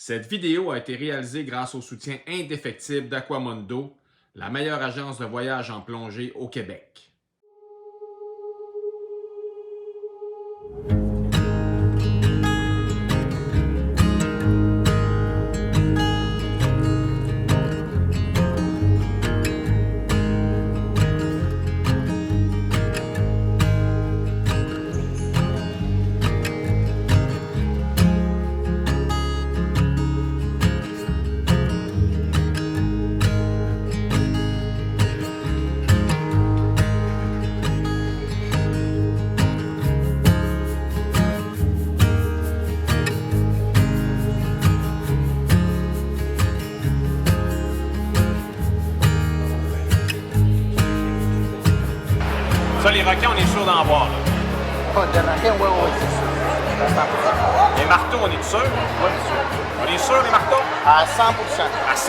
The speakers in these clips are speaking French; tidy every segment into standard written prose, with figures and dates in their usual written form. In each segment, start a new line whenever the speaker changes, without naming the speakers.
Cette vidéo a été réalisée grâce au soutien indéfectible d'Aquamondo, la meilleure agence de voyage en plongée au Québec. Ça, les requins, on est sûr d'en voir.
Oh, des requins, oui, c'est sûr.
Les marteaux, on est sûr?
Oui, sûr.
On est sûr, les marteaux?
À 100%.
À 100%?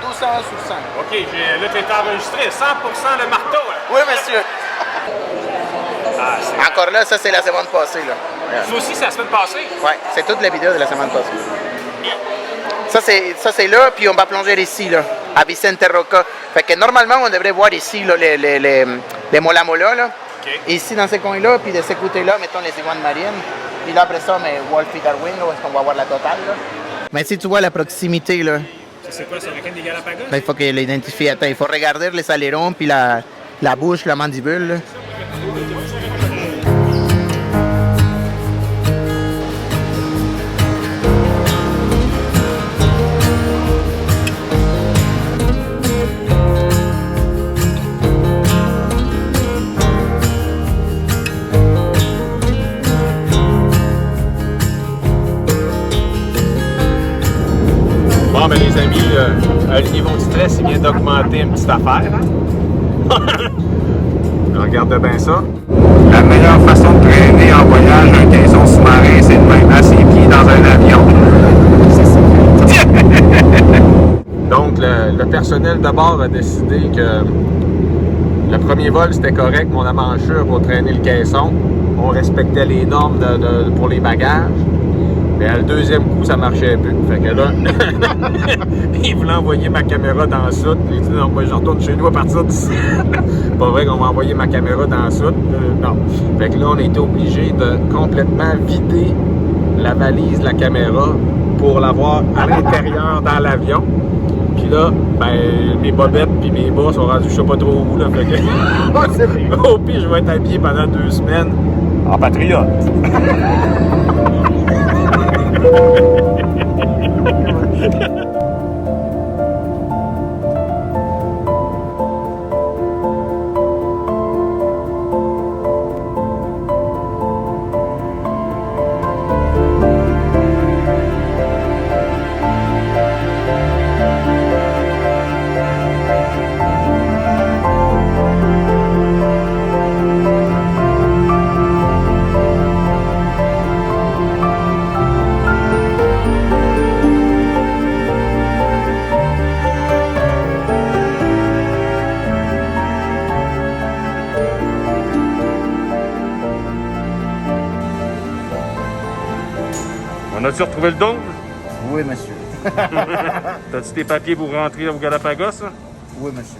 200%.
OK, là, tu es enregistré. 100% le marteau. Là.
Oui, monsieur.
Ah,
Encore là, ça, c'est la semaine passée. Là.
Ça aussi, c'est la semaine passée?
Oui, c'est toute la vidéo de la semaine passée. Ça, c'est là, puis on va plonger ici, là, à Vicente Roca. Fait que normalement, on devrait voir ici là, les mola-mola, là. Okay. Ici, dans ce coin-là, puis de ce côté-là, mettons les iguanes marines. Puis là, après ça, mais Wolf et Darwin, là, où est-ce qu'on va voir la totale, là. Mais si tu vois la proximité, là.
C'est quoi, c'est un requin des Galapagos?
Ben, il faut qu'il l'identifie. Attends, il faut regarder les ailerons, puis la bouche, la mandibule, là.
Bon, ben les amis, le niveau de stress, il vient d'augmenter une petite affaire. Hein? Regardez bien ça. La meilleure façon de traîner en voyage un caisson sous-marin, c'est de même à ses pieds dans un avion. Donc, le personnel de bord a décidé que le premier vol, c'était correct, mon amanchure pour traîner le caisson. On respectait les normes pour les bagages. Mais le deuxième coup, ça marchait plus. Fait que là, il voulait envoyer ma caméra dans la soute. J'ai dit non, moi je retourne chez nous à partir d'ici. Pas vrai qu'on va envoyer ma caméra dans la soute. Non. Fait que là, on a été obligé de complètement vider la valise de la caméra pour l'avoir à l'intérieur dans l'avion. Puis là, ben, mes bobettes puis mes bas sont rendus je sais pas trop où. Là, fait que... Au pire, je vais être habillé pendant 2 semaines en patriote. On a-tu retrouvé le don?
Oui, monsieur.
T'as-tu tes papiers pour rentrer au Galapagos? Hein?
Oui, monsieur.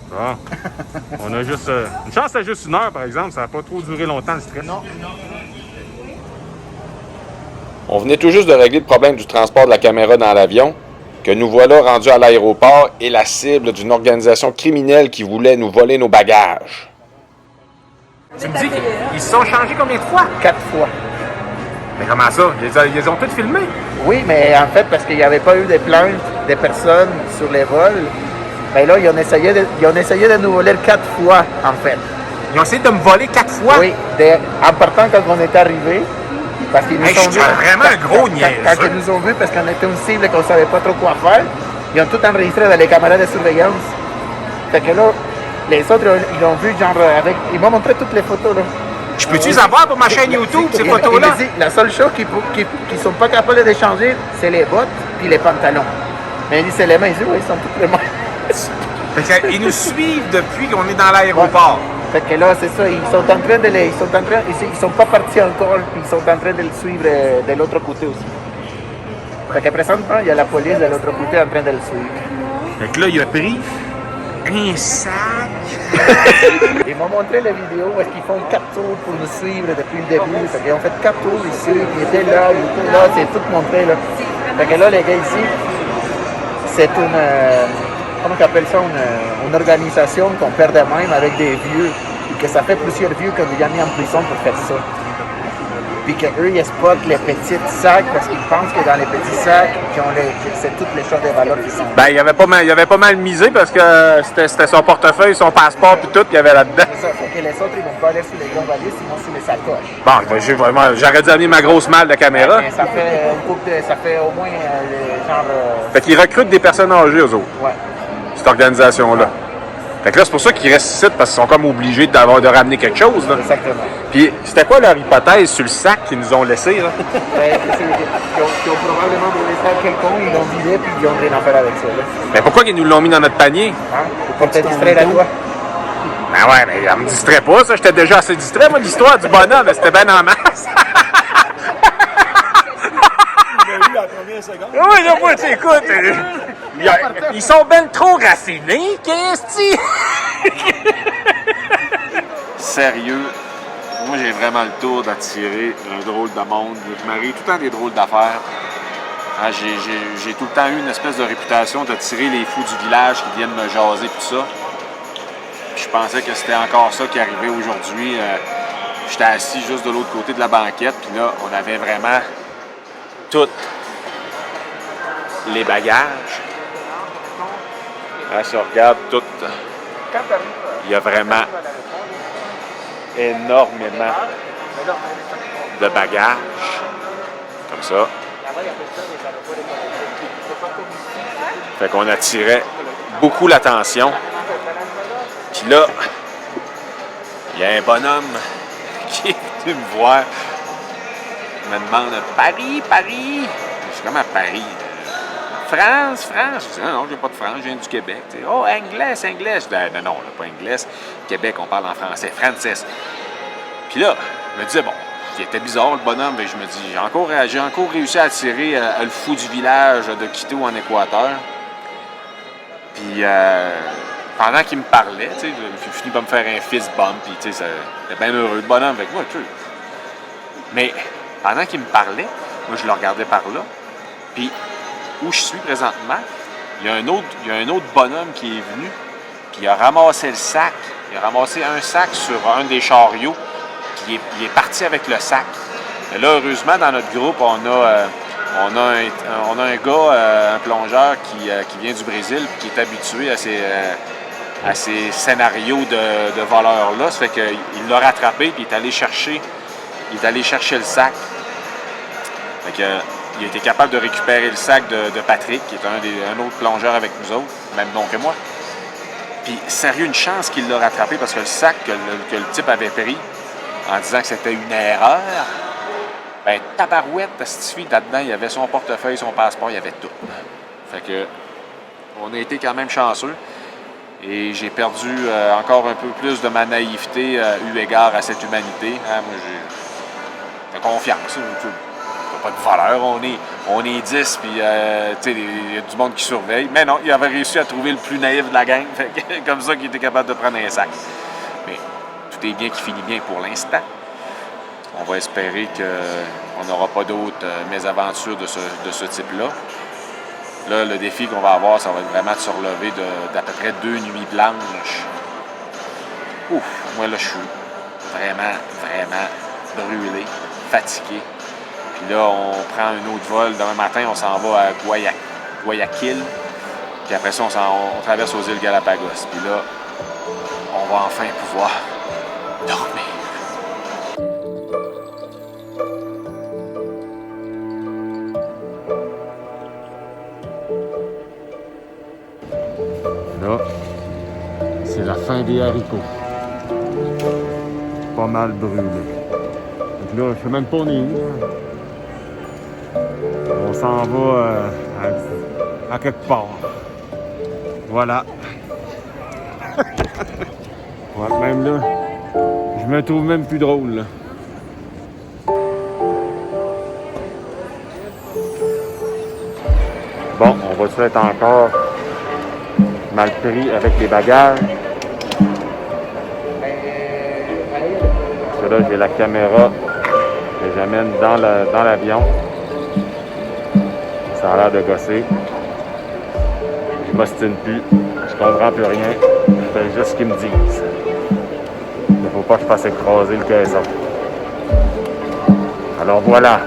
Bon. On a juste... Une chance, c'est juste 1 heure, par exemple. Ça n'a pas trop duré longtemps, le stress.
Non.
On venait tout juste de régler le problème du transport de la caméra dans l'avion, que nous voilà rendus à l'aéroport et la cible d'une organisation criminelle qui voulait nous voler nos bagages.
Tu me dis qu'ils se sont changés combien de fois?
4 fois.
Mais comment ça? Ils ont tous filmé?
Oui, mais en fait, parce qu'il n'y avait pas eu de plaintes des personnes sur les vols, ben là, ils ont essayé de nous voler 4 fois, en fait.
Ils ont essayé de me voler 4 fois?
Oui, en partant quand on est arrivé, parce qu'ils nous ont vu.
Vraiment un gros niaise.
Quand ils nous ont vu, parce qu'on était une cible et qu'on ne savait pas trop quoi faire, ils ont tout enregistré dans les caméras de surveillance. Fait que là, les autres, ils l'ont vu, genre, avec. Ils m'ont montré toutes les photos, là.
Je peux-tu les avoir pour ma chaîne YouTube, ces photos-là?
Il me dit, la seule chose qu'ils ne sont pas capables d'échanger, c'est les bottes puis les pantalons. Mais il dit, c'est les mains. Il dit, oui, ils sont toutes les mains.
Fait qu'ils nous suivent depuis qu'on est dans l'aéroport.
Fait que là, c'est ça, ils sont pas partis encore, puis ils sont en train de le suivre de l'autre côté aussi. Fait que présentement, il y a la police de l'autre côté en train de le suivre.
Fait que là, il a pris un sac.
Ils m'ont montré la vidéo où est-ce qu'ils font 4 tours pour nous suivre depuis le début. Fait qu'ils ont fait 4 tours ici, ils étaient là, c'est tout montré là. Fait que là, les gars ici, c'est une, comment on appelle ça, une organisation qu'on perd de même avec des vieux. Et que ça fait plusieurs vieux qu'on les a mis en prison pour faire ça. Puis qu'eux, ils spotent les petits sacs parce qu'ils pensent que dans les petits sacs, c'est toutes les choses de valeur qui sont.
Ben, il avait pas mal misé parce que c'était son portefeuille, son passeport, puis tout qu'il y avait là-dedans.
C'est ça, fait que les autres, ils vont pas aller sur les grands valises, ils vont sur les sacoches.
Bon, j'aurais dû amener ma grosse malle de caméra.
Ben, ça fait au moins genre.
Fait qu'ils recrutent des personnes âgées, eux autres.
Ouais.
Cette organisation-là. Fait que là, c'est pour ça qu'ils restent ici, parce qu'ils sont comme obligés de ramener quelque chose, là.
Exactement.
Puis, c'était quoi leur hypothèse sur le sac qu'ils nous ont laissé, là?
Ils ont probablement brûlé ça à quelqu'un, ils l'ont vidé, puis ils ont rien à faire avec ça, là.
Mais pourquoi ils nous l'ont mis dans notre panier?
Hein? Pour te distraire à toi.
Ben ouais, mais elle me distrait pas, ça. J'étais déjà assez distrait, moi, l'histoire du bonhomme, c'était bien en masse.
La première seconde.
Oui, là, moi, tu écoutes. Ils sont ben trop raffinés, qu'est-ce Sérieux, moi, j'ai vraiment le tour d'attirer un drôle de monde. Je m'arrive tout le temps des drôles d'affaires. Ah, j'ai tout le temps eu une espèce de réputation d'attirer les fous du village qui viennent me jaser tout ça. Puis je pensais que c'était encore ça qui arrivait aujourd'hui. J'étais assis juste de l'autre côté de la banquette, puis là, on avait vraiment toutes les bagages. Là, si on regarde tout, il y a vraiment énormément de bagages, comme ça. Fait qu'on attirait beaucoup l'attention. Puis là, il y a un bonhomme qui est venu me voir. Il me demande « Paris, Paris! » Je suis comme à Paris. France, France. Je dis, non, je viens pas de France, je viens du Québec. T'sais, oh, anglais, anglais. Je dis, non, là, pas anglais. Québec, on parle en français, français. Puis là, je me disais, bon, il était bizarre, le bonhomme, mais je me dis, j'ai encore réussi à attirer le fou du village de Quito en Équateur. Puis, pendant qu'il me parlait, tu sais, il fini par me faire un fist bump, puis, tu sais, c'était bien heureux, le bonhomme, avec moi, tu sais. Mais, pendant qu'il me parlait, moi, je le regardais par là, puis, où je suis présentement, il y a un autre bonhomme qui est venu, puis il a ramassé le sac. Il a ramassé un sac sur un des chariots, puis il est parti avec le sac. Et là, heureusement, dans notre groupe, on a un gars, un plongeur qui vient du Brésil, puis qui est habitué à ces scénarios de voleurs-là. Ça fait qu'il l'a rattrapé, puis il est allé chercher le sac. Fait que, il a été capable de récupérer le sac de Patrick, qui est un autre plongeur avec nous autres, même nom que moi. Puis, sérieux, une chance qu'il l'a rattrapé parce que le sac que le type avait pris en disant que c'était une erreur, ben, tabarouette, Stifie, là-dedans, il y avait son portefeuille, son passeport, il y avait tout. Fait que, on a été quand même chanceux. Et j'ai perdu encore un peu plus de ma naïveté eu égard à cette humanité. Hein, moi, j'ai confiance. Pas de voleur, on est 10, puis il y a du monde qui surveille. Mais non, il avait réussi à trouver le plus naïf de la gang, fait que, comme ça qu'il était capable de prendre un sac. Mais tout est bien qui finit bien pour l'instant. On va espérer qu'on n'aura pas d'autres mésaventures de ce type-là. Là, le défi qu'on va avoir, ça va être vraiment de se relever d'à peu près 2 nuits blanches. Ouf, moi là, je suis vraiment, vraiment brûlé, fatigué. Puis là, on prend un autre vol. Demain matin, on s'en va à Guayaquil. Puis après ça, on traverse aux îles Galapagos. Puis là, on va enfin pouvoir dormir. Là, c'est la fin des haricots. Pas mal brûlé. Donc là, je sais même pas on est où. On s'en va à quelque part. Voilà. Ouais, même là, je me trouve même plus drôle, là.
Bon, on va être encore mal pris avec les bagages. Parce que là, j'ai la caméra que j'amène dans l'avion. Ça a l'air de gosser. Je m'ostine plus. Je comprends plus rien. Je fais juste ce qu'ils me disent. Il ne faut pas que je fasse écraser le caisson. Alors voilà.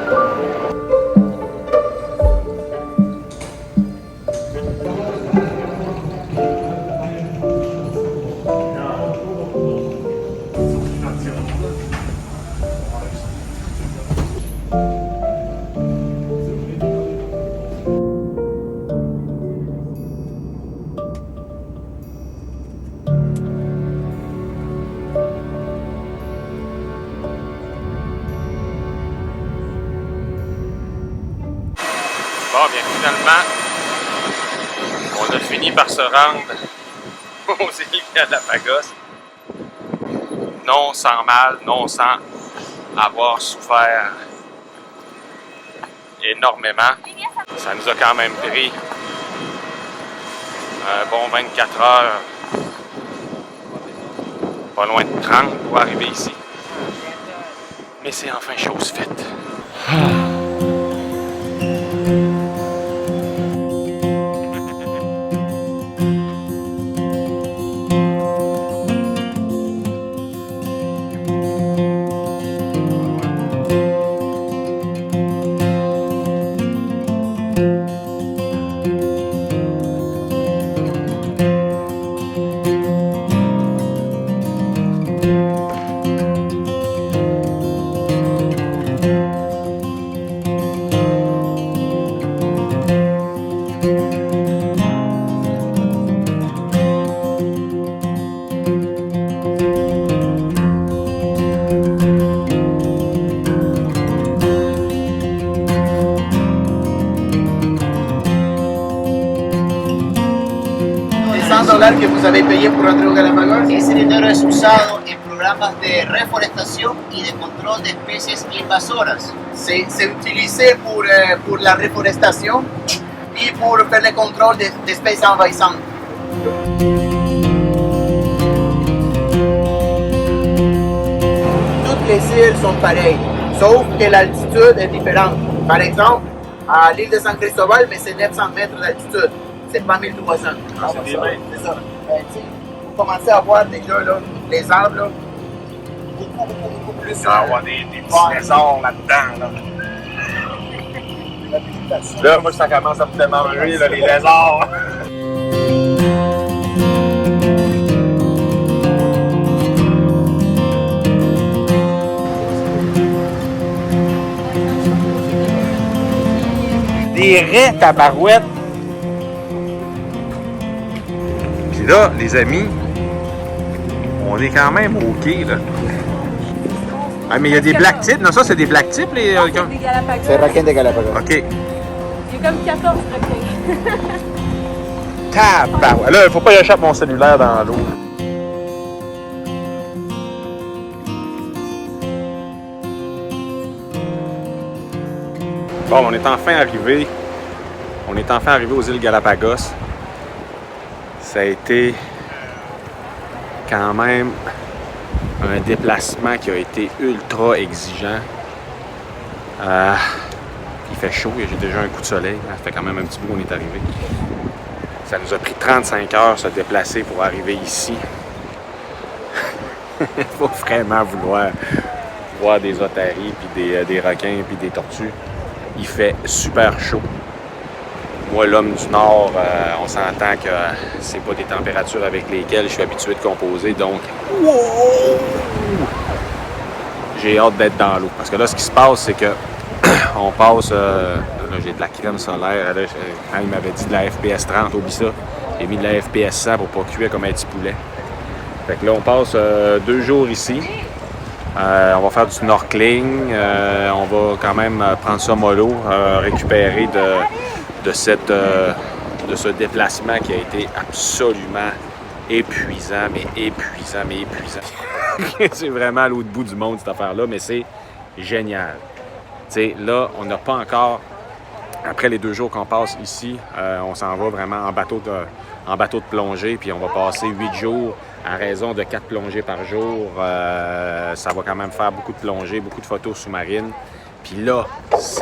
Bon, bien finalement, on a fini par se rendre aux îles Galapagos. Non sans mal, non sans avoir souffert énormément. Ça nous a quand même pris un bon 24 heures, pas loin de 30 pour arriver ici. Mais c'est enfin chose faite.
$100 que vous avez payé pour rentrer au Galápagos.
Ese dinero es usado en programas de reforestación y de control de especies invasoras.
C'est utilisé pour la reforestation et pour faire le contrôle d'espèces envahissantes. Toutes les îles sont pareilles, sauf que l'altitude est différente. Par exemple, à l'île de San Cristobal, mais c'est 900 mètres d'altitude. C'est pas 1300. C'est ça. Vous commencez à voir déjà là, les arbres là, beaucoup plus.
Il va y avoir des petits trésors là-dedans. Là, moi, ça commence à me démanger, là, les lézards. Des raies tabarouettes. Puis là, les amis, on est quand même OK, là. Ah, mais il y a des black tips. Non, ça, c'est des black tips, les...
C'est des Galapagos.
C'est requin de Galápagos.
OK.
Il y a comme 14 requins.
Tabarouette. Là, il faut pas que j'échappe mon cellulaire dans l'eau. Bon, on est enfin arrivé. On est enfin arrivé aux îles Galapagos. Ça a été quand même un déplacement qui a été ultra exigeant. Il fait chaud, j'ai déjà un coup de soleil. Ça fait quand même un petit bout qu'on est arrivé. Ça nous a pris 35 heures se déplacer pour arriver ici. Il faut vraiment vouloir voir des otaries, puis des requins, puis des tortues. Il fait super chaud. Moi, l'homme du Nord, on s'entend que c'est pas des températures avec lesquelles je suis habitué de composer, donc wow! J'ai hâte d'être dans l'eau. Parce que là, ce qui se passe, c'est que on passe... là, j'ai de la crème solaire. Là, quand il m'avait dit de la FPS 30, oublie ça. J'ai mis de la FPS 100 pour pas cuire comme un petit poulet. Fait que là, on passe 2 jours ici. On va faire du snorkeling. On va quand même prendre ça mollo, récupérer de ce déplacement qui a été absolument épuisant, mais épuisant. C'est vraiment à l'autre bout du monde, cette affaire-là, mais c'est génial. Tu sais, là, on n'a pas encore après les 2 jours qu'on passe ici, on s'en va vraiment en bateau de plongée, puis on va passer 8 jours à raison de 4 plongées par jour. Ça va quand même faire beaucoup de plongées, beaucoup de photos sous-marines. Puis là,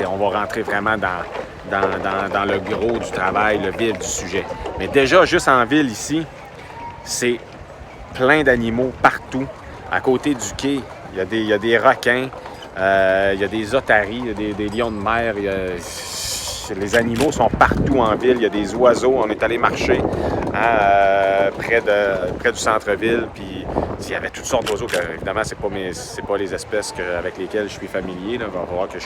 on va rentrer vraiment dans le gros du travail, le vif du sujet. Mais déjà, juste en ville ici, c'est plein d'animaux partout. À côté du quai, il y a des requins, il y a des otaries, il y a des lions de mer. Les animaux sont partout en ville. Il y a des oiseaux. On est allé marcher près du centre-ville. Puis il y avait toutes sortes d'oiseaux. Évidemment, c'est pas les espèces avec lesquelles je suis familier. Là. Il va falloir que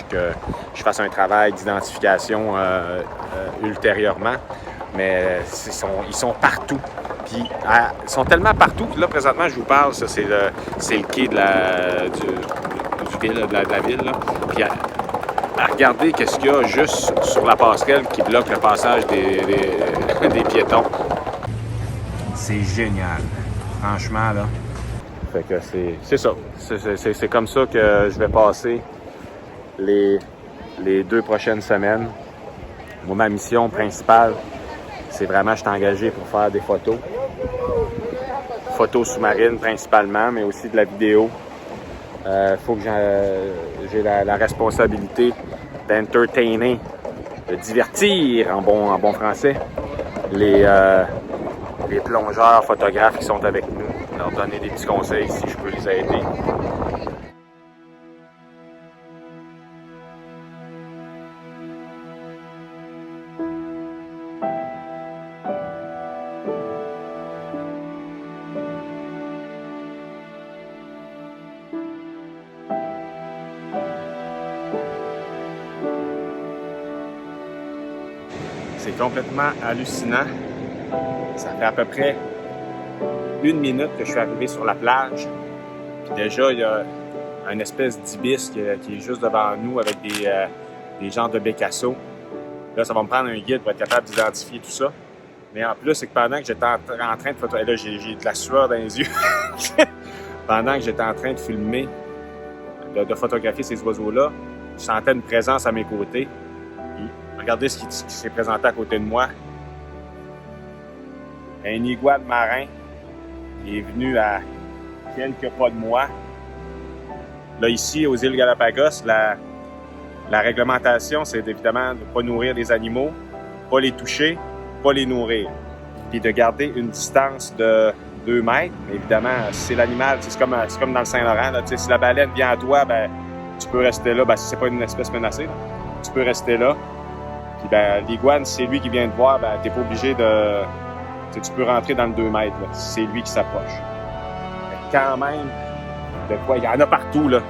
je fasse un travail d'identification ultérieurement. Mais ils sont partout. Puis ils sont tellement partout que là, présentement, je vous parle, ça, c'est le quai de la ville. Là. Puis à regarder qu'est-ce qu'il y a juste sur la passerelle qui bloque le passage des piétons. C'est génial. Franchement, là. Fait que c'est ça. C'est comme ça que je vais passer les 2 prochaines semaines. Moi, ma mission principale, c'est vraiment, je suis engagé pour faire des photos. Photos sous-marines principalement, mais aussi de la vidéo. Faut que j'ai la responsabilité d'entertainer, de divertir en bon français les plongeurs, photographes qui sont avec nous, leur donner des petits conseils si je peux les aider. C'est complètement hallucinant. Ça fait à peu près 1 minute que je suis arrivé sur la plage. Puis déjà, il y a une espèce d'ibis qui est juste devant nous avec des genres de bécassos. Là, ça va me prendre un guide pour être capable d'identifier tout ça. Mais en plus, c'est que pendant que j'étais en train de photographier... Là, j'ai de la sueur dans les yeux. Pendant que j'étais en train de filmer, de photographier ces oiseaux-là, je sentais une présence à mes côtés. Regardez ce qui s'est présenté à côté de moi. Un iguane marin qui est venu à quelques pas de moi. Là, ici, aux îles Galapagos, la réglementation, c'est évidemment de ne pas nourrir les animaux, pas les toucher, pas les nourrir. Puis de garder une distance de 2 mètres. Mais évidemment, si c'est l'animal, c'est comme dans le Saint-Laurent. Là, si la baleine vient à toi, ben, tu peux rester là. Ben, si c'est pas une espèce menacée, là, tu peux rester là. Puis ben, l'iguane, si c'est lui qui vient te voir, ben, t'es pas obligé de... Tu peux rentrer dans le 2 mètres, là, si c'est lui qui s'approche. Mais quand même, de quoi, il y en a partout, là.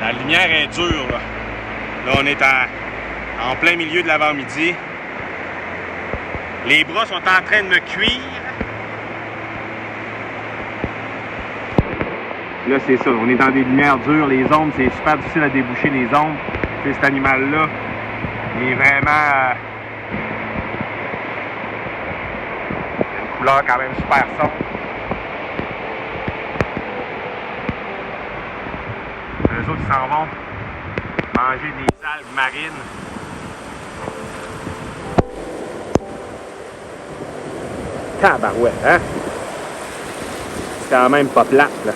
La lumière est dure, là. Là, on est en plein milieu de l'avant-midi. Les bras sont en train de me cuire. Là, c'est ça. On est dans des lumières dures. Les ombres, c'est super difficile à déboucher, les ombres. Tu sais, cet animal-là, il est vraiment... une couleur quand même super sombre. Eux autres, ils s'en vont manger des algues marines. Tabarouette, hein? C'est quand même pas plate, là.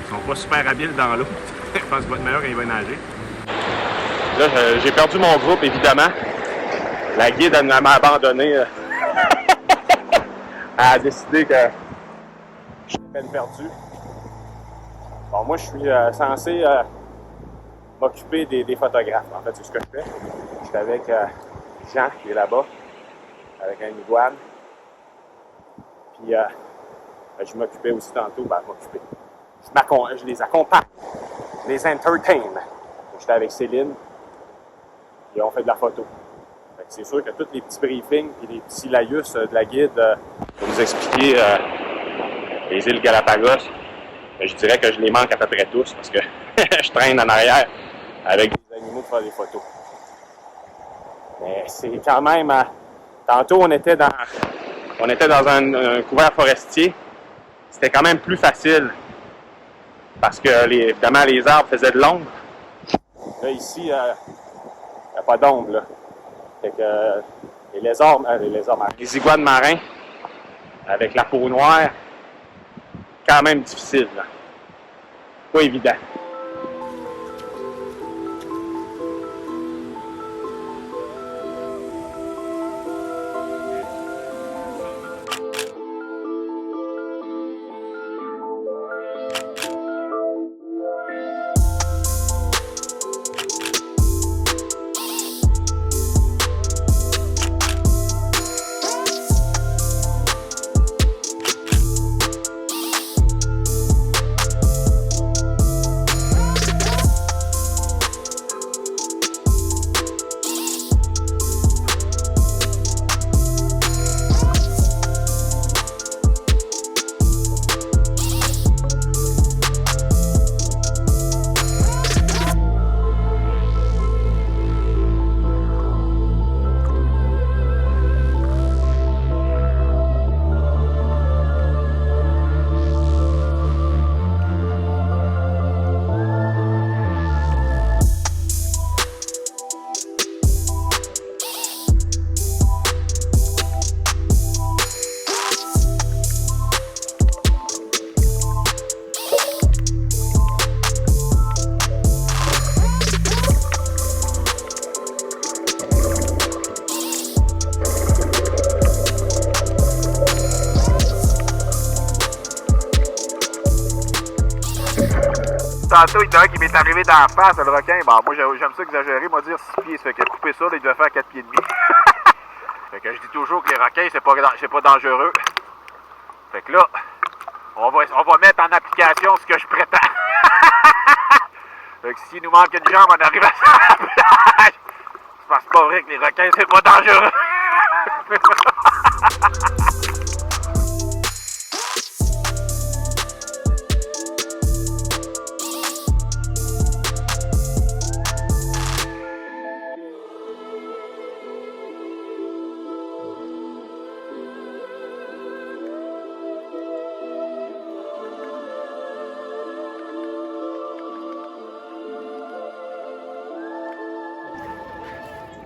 Ils sont pas super habiles dans l'eau. Je pense qu'il va être meilleur quand il va nager. Là, j'ai perdu mon groupe, évidemment. La guide, elle m'a abandonné. Elle a décidé que je suis peine perdue. Bon, moi, je suis censé m'occuper des photographes. En fait, c'est ce que je fais. Je suis avec Jean, qui est là-bas, avec un iguane. Puis, je m'occupais aussi tantôt, je les accompagne, je les entertain. J'étais avec Céline, et on fait de la photo. C'est sûr que tous les petits briefings et les petits laïus de la guide pour nous expliquer les îles Galapagos, je dirais que je les manque à peu près tous parce que je traîne en arrière avec des animaux pour faire des photos. Mais c'est quand même
Tantôt, on était dans un couvert forestier. C'était quand même plus facile parce que, évidemment, les arbres faisaient de l'ombre. Là, ici, il n'y a pas d'ombre, là. Fait que les iguanes marins, avec la peau noire, quand même difficile, là. Pas évident.
Tantôt, il y en a un qui m'est arrivé d'en face, le requin. Bon, moi, j'aime ça exagérer, moi dire 6 pieds. Ça fait que couper ça, là, il devait faire 4 pieds et demi. Fait que je dis toujours que les requins, c'est pas dangereux. Fait que là, on va mettre en application ce que je prétends. Fait que s'il nous manque une jambe, on arrive à la plage. C'est pas vrai que les requins, c'est pas dangereux.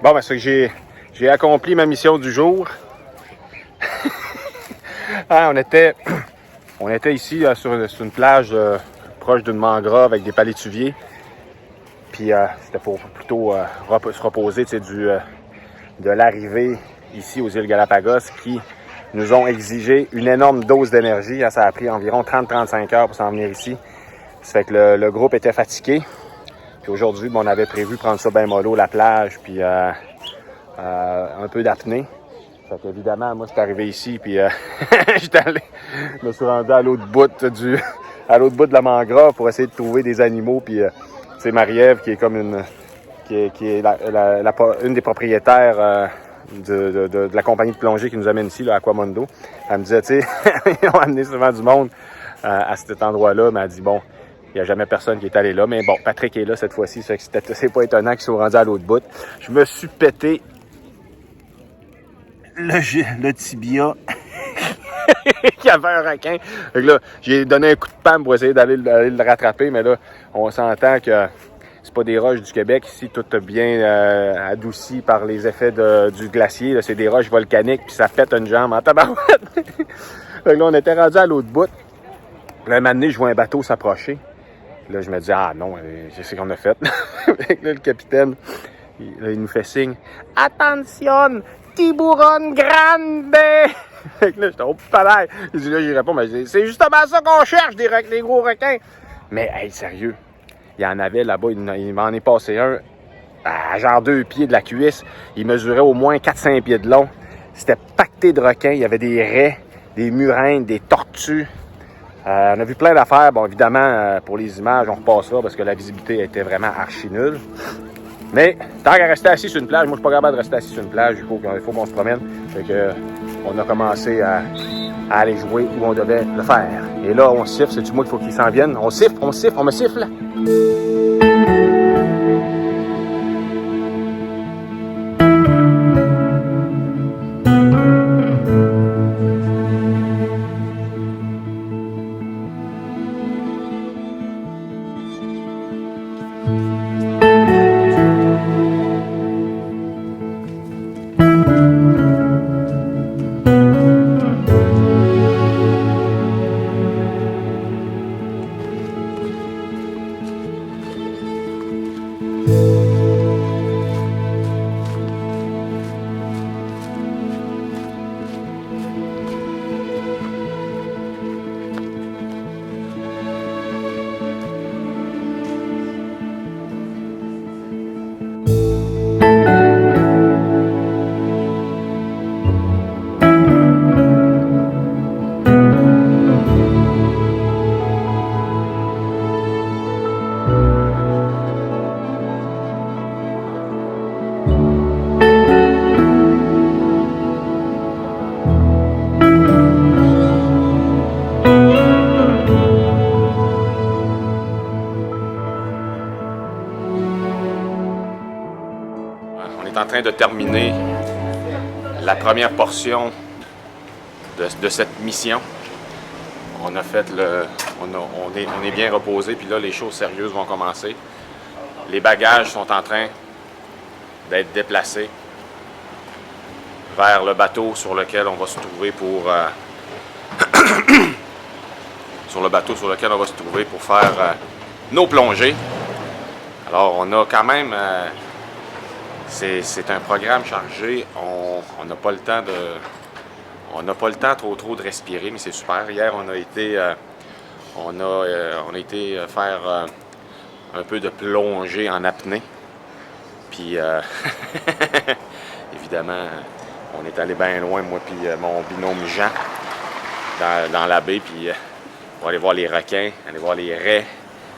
Bon, ben, c'est que j'ai accompli ma mission du jour. On était ici sur une plage proche d'une mangrove avec des palétuviers. Puis c'était pour plutôt se reposer de l'arrivée ici aux îles Galapagos qui nous ont exigé une énorme dose d'énergie. Ça a pris environ 30-35 heures pour s'en venir ici. Ça fait que le groupe était fatigué. Puis aujourd'hui, on avait prévu prendre ça bien mollo, la plage, puis un peu d'apnée. Fait qu'évidemment, moi, je suis arrivé ici, puis je me suis rendu à l'autre bout de la mangrove pour essayer de trouver des animaux. Puis c'est Marie-Ève qui est comme qui est une des propriétaires de la compagnie de plongée qui nous amène ici, là, Aquamondo. Elle me disait, tu sais, ils ont amené souvent du monde à cet endroit-là, mais elle dit, bon, il n'y a jamais personne qui est allé là. Mais bon, Patrick est là cette fois-ci, c'est pas étonnant qu'ils soient rendus à l'autre bout. Je me suis pété le tibia. Il y avait un requin. Fait que là, j'ai donné un coup de pam pour essayer d'aller le rattraper, mais là, on s'entend que c'est pas des roches du Québec. Ici, tout est bien adouci par les effets du glacier. Là, c'est des roches volcaniques, puis ça pète une jambe en tabarouette. Fait que là, on était rendu à l'autre bout. Là, un moment donné, je vois un bateau s'approcher. Là, je me dis, ah non, c'est ce qu'on a fait. Là, le capitaine, il nous fait signe. Attention, tiburon grande! Fait que là, j'étais au palais. Là, j'y réponds, mais c'est justement ça qu'on cherche, des gros requins. Mais, hey, sérieux, il y en avait là-bas, il m'en est passé un à genre 2 pieds de la cuisse. Il mesurait au moins 4-5 pieds de long. C'était pacté de requins. Il y avait des raies, des murènes, des tortues. On a vu plein d'affaires. Bon, évidemment, pour les images, on repassera parce que la visibilité était vraiment archi nulle. Mais tant qu'à rester assis sur une plage, moi je suis pas capable de rester assis sur une plage, il faut qu'on se promène. Fait que on a commencé à aller jouer où on devait le faire. Et là, on siffle, c'est-tu moi qu'il faut qu'il s'en vienne? On siffle, on me siffle.
train de terminer la première portion de cette mission. On a fait on est bien reposé, puis là, les choses sérieuses vont commencer. Les bagages sont en train d'être déplacés vers le bateau sur lequel on va se trouver pour faire nos plongées. Alors, on a quand même c'est un programme chargé. On n'a pas le temps trop de respirer, mais c'est super. Hier, on a été faire un peu de plongée en apnée. Puis, évidemment, on est allé bien loin, moi puis mon binôme Jean, dans la baie. Puis, on va aller voir les requins, aller voir les raies,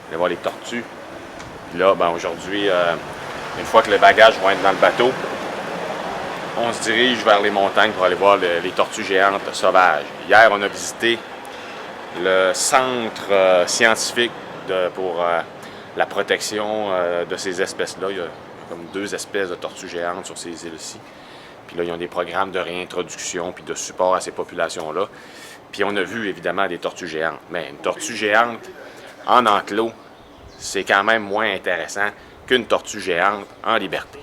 aller voir les tortues. Puis là, ben, aujourd'hui, une fois que les bagages vont être dans le bateau, on se dirige vers les montagnes pour aller voir les tortues géantes sauvages. Hier, on a visité le centre scientifique pour la protection de ces espèces-là. Il y a comme 2 espèces de tortues géantes sur ces îles-ci. Puis là, ils ont des programmes de réintroduction puis de support à ces populations-là. Puis on a vu, évidemment, des tortues géantes. Mais une tortue géante en enclos, c'est quand même moins intéressant qu'une tortue géante en liberté.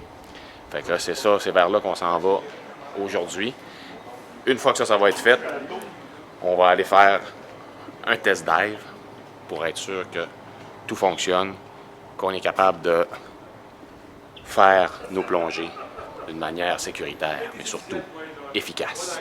Fait que là, c'est ça, c'est vers là qu'on s'en va aujourd'hui. Une fois que ça va être fait, on va aller faire un test dive pour être sûr que tout fonctionne, qu'on est capable de faire nos plongées d'une manière sécuritaire, mais surtout efficace.